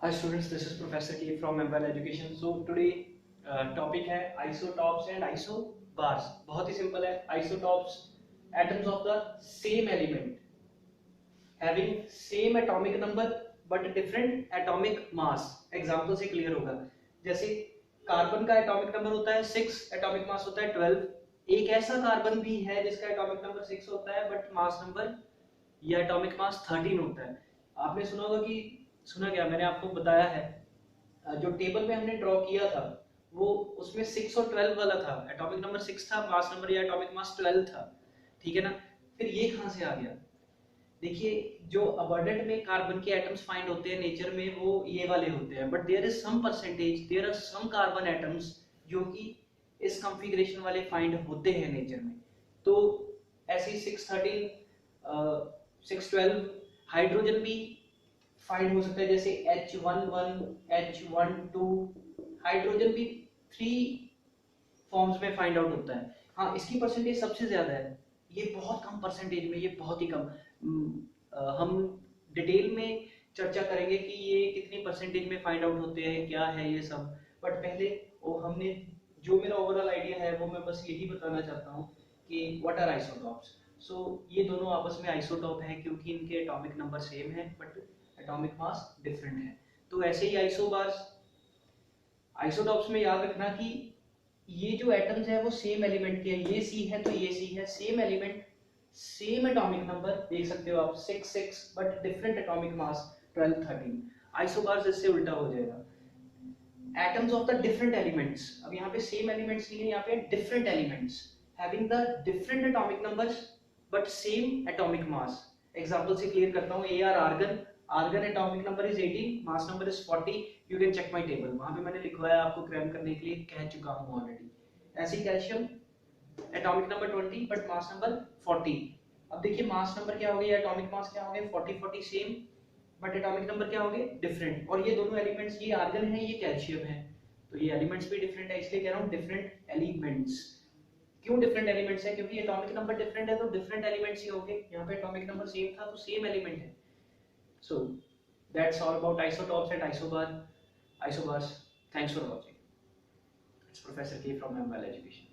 Hi students, this is Professor K from MWell Education. So today topic है isotopes and isobars. बहुत ही simple है. Isotopes, atoms of the same element having same atomic number but different atomic mass. Example से clear होगा. जैसे carbon का atomic number होता है 6, atomic mass होता है 12. एक ऐसा कार्बन भी है जिसका एटॉमिक नंबर 6 होता है बट मास नंबर या एटॉमिक मास 13 होता है. आपने सुना होगा कि सुना क्या, मैंने आपको बताया है जो टेबल में हमने ड्रॉ किया था वो उसमें 6 और 12 वाला था. एटॉमिक नंबर 6 था, मास नंबर या एटॉमिक मास 12 था. ठीक है ना. फिर ये कहां से आ गया? देखिए, जो अबंडेंट में कार्बन के एटम्स फाइंड होते हैं नेचर में वो ये वाले होते हैं, but there is some percentage, there are some carbon atoms जो कि इस कॉन्फ़िगरेशन वाले फाइंड होते हैं नेचर में. तो ऐसे 613 612 हाइड्रोजन भी फाइंड हो सकता है, जैसे H11 H12 हाइड्रोजन भी 3 फॉर्म्स में फाइंड आउट होता है. हाँ, इसकी परसेंटेज सबसे ज्यादा है, ये बहुत कम परसेंटेज में, ये बहुत ही कम. हम डिटेल में चर्चा करेंगे कि ये कितनी परसेंटेज में फाइंड आउट होते हैं, क्या है ये सब. बट पहले वो हमने जो मेरा ओवरऑल आइडिया है वो मैं बस यही बताना चाहता हूँ कि व्हाट आर आइसोटॉप्स. सो ये दोनों आपस में आइसोटॉप है क्योंकि इनके एटॉमिक नंबर सेम है बट एटॉमिक मास डिफरेंट है. तो ऐसे ही आइसोबार्स, आइसोटॉप्स में याद रखना कि ये जो एटम्स है वो सेम एलिमेंट के हैं. ये सी है तो ये सी है, same element same atomic number. देख सकते हो आप 6 6 but different atomic mass 12 13. Isobars इससे उल्टा हो जाएगा. Atoms of the different elements, अब यहाँ पे सेम एलिमेंट्स नहीं है, यहाँ पे different elements having the different atomic numbers but same atomic mass. Example से क्लियर करता हूँ. AR argon, argon atomic number is 18, mass number is 40. You can check my table, वहां पे मैंने लिखवाया आपको क्रैम करने के लिए, कह चुका हूँ ऑलरेडी. ऐसे ही calcium atomic number 20 but mass number 40. अब देखिए मास नंबर क्या हो गया, एटॉमिक मास क्या हो गया, 40 40 सेम बट एटॉमिक नंबर क्या हो गए, डिफरेंट. और ये दोनों एलिमेंट्स, ये आर्गन है ये कैल्शियम है, तो ये एलिमेंट्स भी डिफरेंट है, इसलिए कह रहा हूँ डिफरेंट एलिमेंट्स. क्यों डिफरेंट एलिमेंट्स है? क्योंकि एटॉमिक नंबर डिफरेंट है तो डिफरेंट एलिमेंट्स ही होंगे. यहाँ पे एटॉमिक नंबर सेम था तो सेम एलिमेंट है. So that's all about isotopes and isobars. Thanks for watching. It's Professor K from MWell Education.